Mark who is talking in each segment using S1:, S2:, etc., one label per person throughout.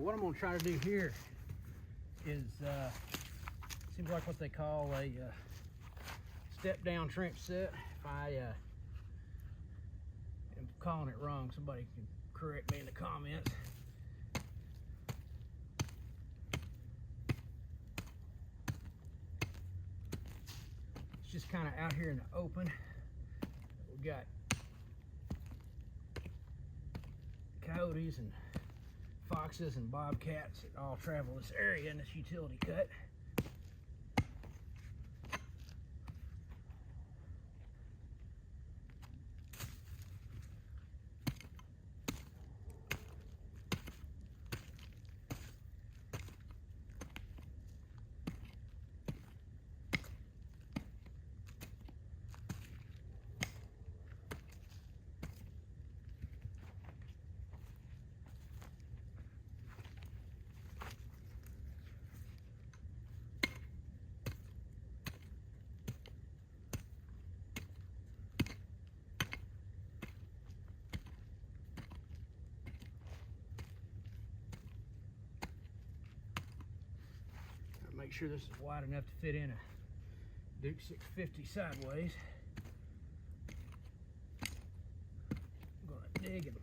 S1: what I'm gonna try to do here is seems like what they call a step down trench set. If I am calling it wrong, somebody can correct me in the comments. It's just kind of out here in the open. We got coyotes and foxes and bobcats that all travel this area in this utility cut. Make sure this is wide enough to fit in a Duke 650 sideways. I'm gonna dig and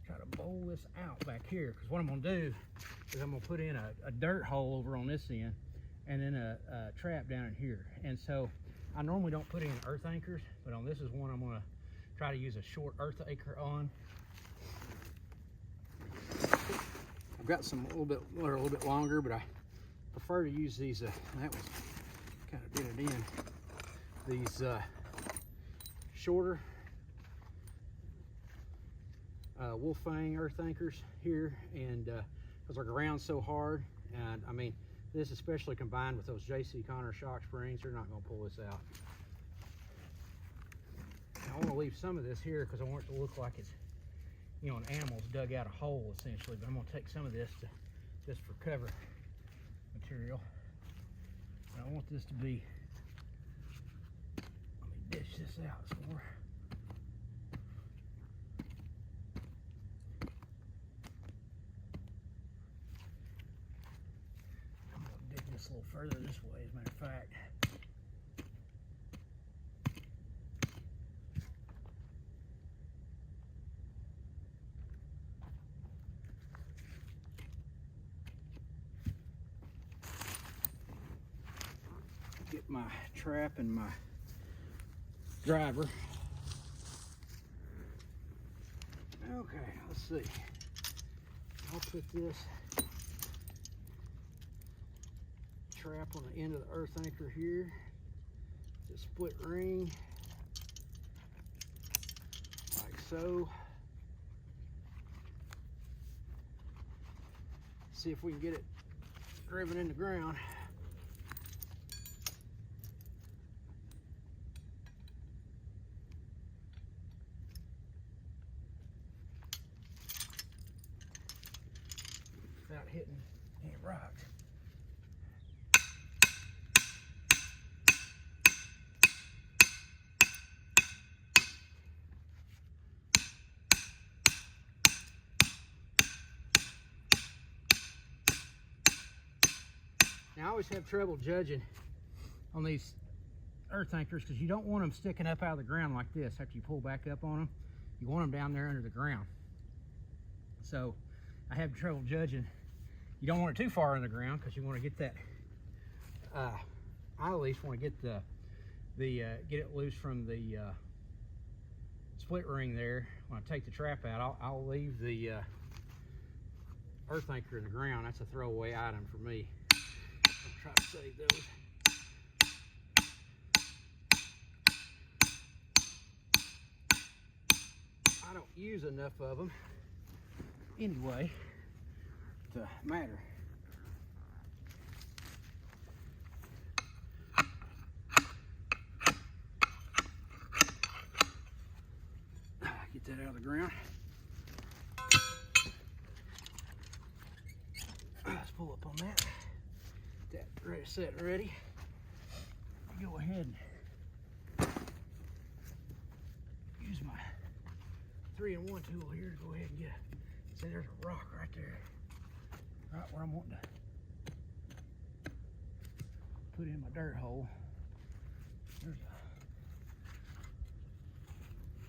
S1: try to bowl this out back here, because what I'm gonna do is I'm gonna put in a dirt hole over on this end and then a trap down in here. And so I normally don't put in earth anchors, but on this is one I'm gonna try to use a short earth anchor on. I've got some a little bit longer, but I prefer to use these, that was kind of did it in, these shorter wolf fang earth anchors here, and because our ground's so hard, and I mean, this especially combined with those JC Connor shock springs, they're not going to pull this out. I want to leave some of this here because I want it to look like it's, you know, an animal's dug out a hole essentially, but I'm going to take some of this just for cover material. And I want this to be, let me dish this out some more. I'm going to dig this a little further this way, as a matter of fact. Get my trap and my driver. Okay, let's see. I'll put this trap on the end of the earth anchor here. The split ring, like so. See if we can get it driven in the ground. Without hitting any rocks. Now I always have trouble judging on these earth anchors because you don't want them sticking up out of the ground like this after you pull back up on them. You want them down there under the ground. So I have trouble judging. You don't want it too far in the ground because you want to get that, I at least want to get get it loose from the split ring there. When I take the trap out, I'll leave the earth anchor in the ground. That's a throwaway item for me. I'll try to save those. I don't use enough of them anyway to matter. Get that out of the ground. Let's pull up on that. Get that ready, set and ready. Go ahead and use my 3-in-1 tool here to go ahead and get. See, there's a rock right there. right where I'm wanting to put in my dirt hole. There's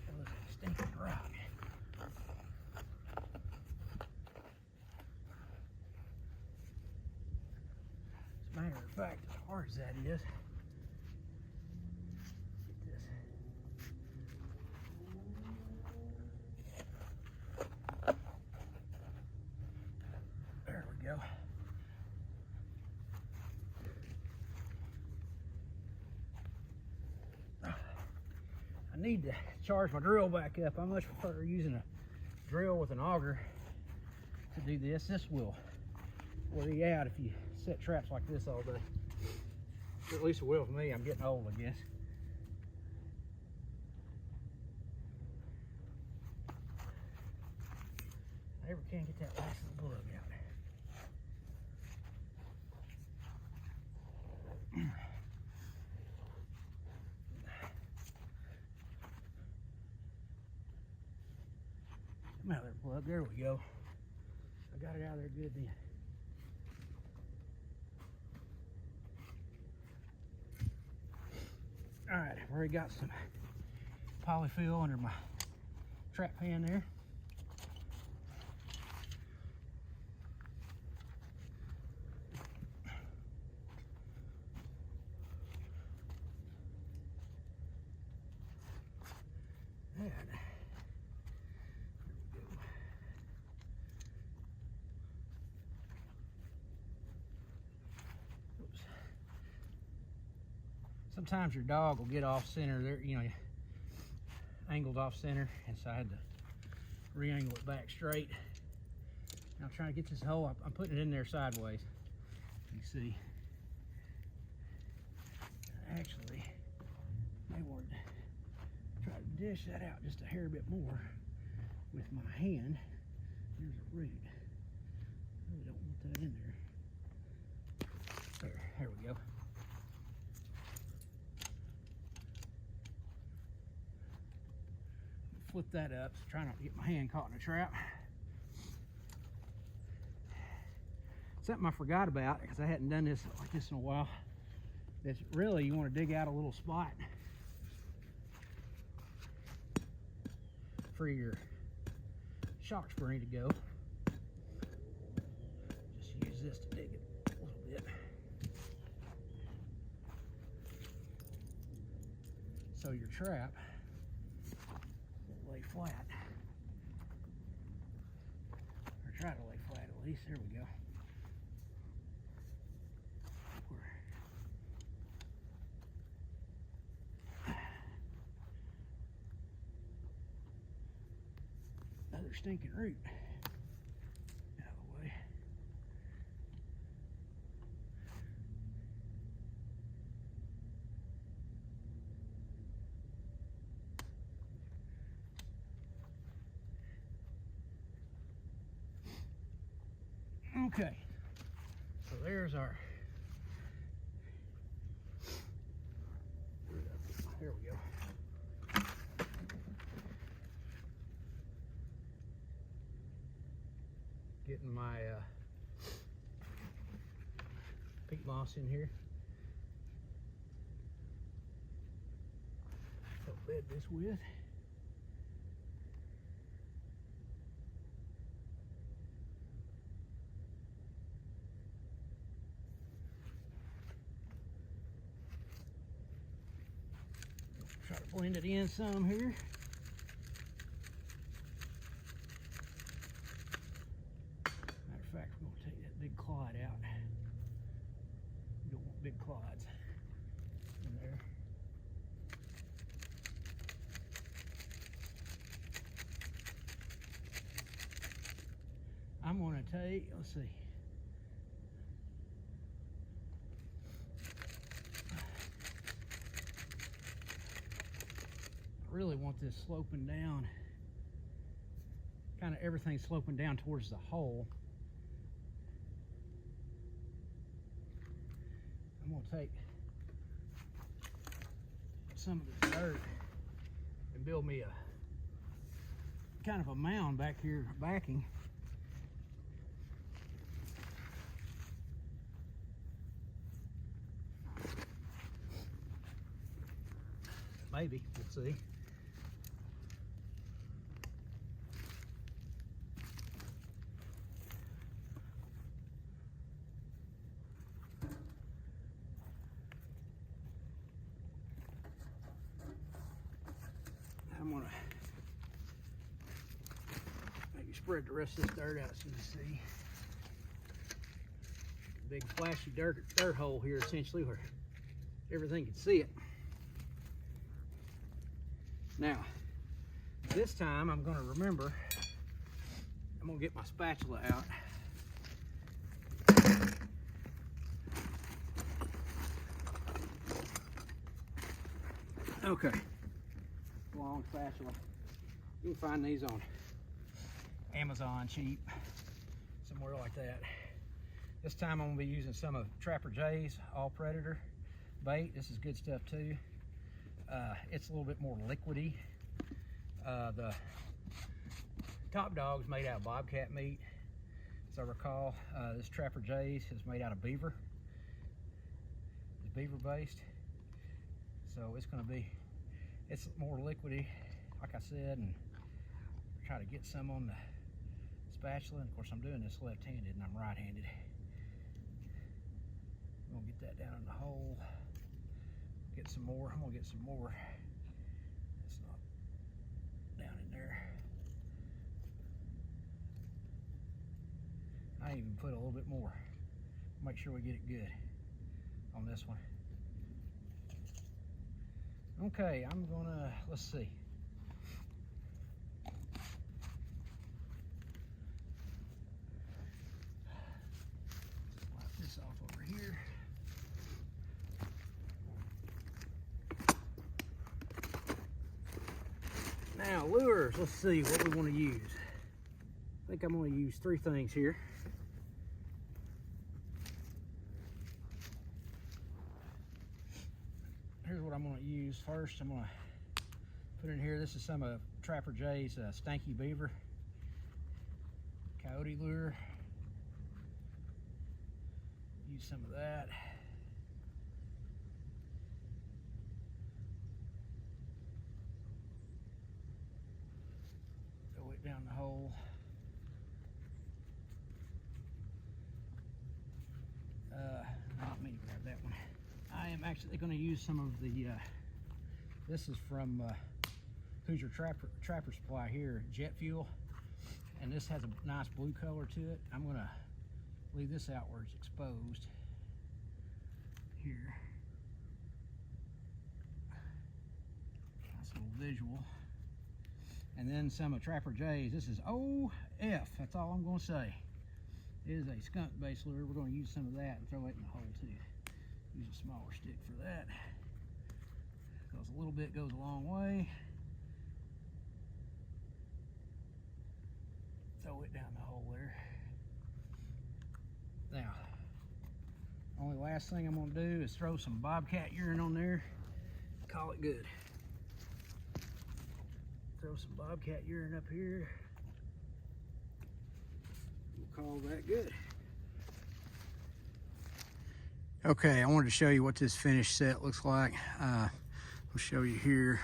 S1: a stinking rock. As a matter of fact, as hard as that is, get this. There we go. I need to charge my drill back up. I much prefer using a drill with an auger to do this. This will wear you out if you set traps like this all day. Or at least it will for me. I'm getting old, I guess. I never can get that last little plug out. Come out there, plug. There we go. I got it out of there good then. All right, I've already got some polyfill under my trap pan there. And there we go. Oops. Sometimes your dog will get off center there, you know, angled off center, and so I had to re-angle it back straight. Now I'm trying to get this hole, I'm putting it in there sideways. You can see. Actually, I want to try to dish that out just a hair bit more with my hand. There's a root. I really don't want that in there. There we go. Flip that up, so try not to get my hand caught in a trap. Something I forgot about, because I hadn't done this like this in a while, is really you want to dig out a little spot for your shock spring to go. Just use this to dig it a little bit. So your trap will lay flat. Or try to lay flat at least. There we go. Another stinking root out of the way. Okay, so there's our, there we go. Getting my peat moss in here. I'll bed this with. Try to blend it in some here. Matter of fact, we're going to take that big clod out. We don't want big clods in there. I'm going to take, let's see. I really want this sloping down, kind of everything sloping down towards the hole. I'm going to take some of this dirt and build me a kind of a mound back here backing. Maybe, we'll see. I'm gonna maybe spread the rest of this dirt out so you see. Big flashy dirt hole here essentially where everything can see it. Now, this time I'm gonna remember, I'm gonna get my spatula out. Okay, long spatula. You can find these on Amazon cheap, somewhere like that. This time I'm gonna be using some of Trapper J's All Predator bait. This is good stuff too. It's a little bit more liquidy. The Top Dog's made out of bobcat meat, as I recall. This Trapper J's is made out of beaver. It's beaver based. So it's more liquidy, like I said, and try to get some on the spatula. And of course I'm doing this left-handed and I'm right-handed. I'm gonna get that down in the hole. Get some more. I'm gonna get some more. It's not down in there. I even put a little bit more. Make sure we get it good on this one. Okay, I'm gonna, let's see. Wipe this off over here. Now, lures, let's see what we want to use. I think I'm going to use 3 things here. Here's what I'm going to use first. I'm going to put in here, this is some of Trapper J's Stanky Beaver Coyote lure. Use some of that. Throw it down the hole. I didn't mean to grab that one. I am actually going to use some of the, this is from Hoosier Trapper Supply here, Jet Fuel. And this has a nice blue color to it. I'm going to leave this out where it's exposed here. Nice little visual. And then some of Trapper J's. This is OF, that's all I'm going to say. It is a skunk base lure. We're going to use some of that and throw it in the hole too. Use a smaller stick for that, because a little bit goes a long way. Throw it down the hole there. Now, only last thing I'm going to do is throw some bobcat urine on there. Call it good. Throw some bobcat urine up here. We'll call that good. Okay, I wanted to show you what this finished set looks like. I'll show you here.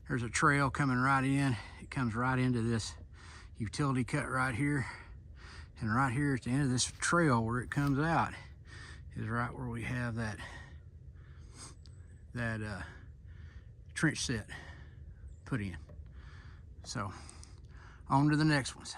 S1: There's a trail coming right in. It comes right into this utility cut right here. And right here at the end of this trail where it comes out is right where we have that trench set put in. So on to the next ones.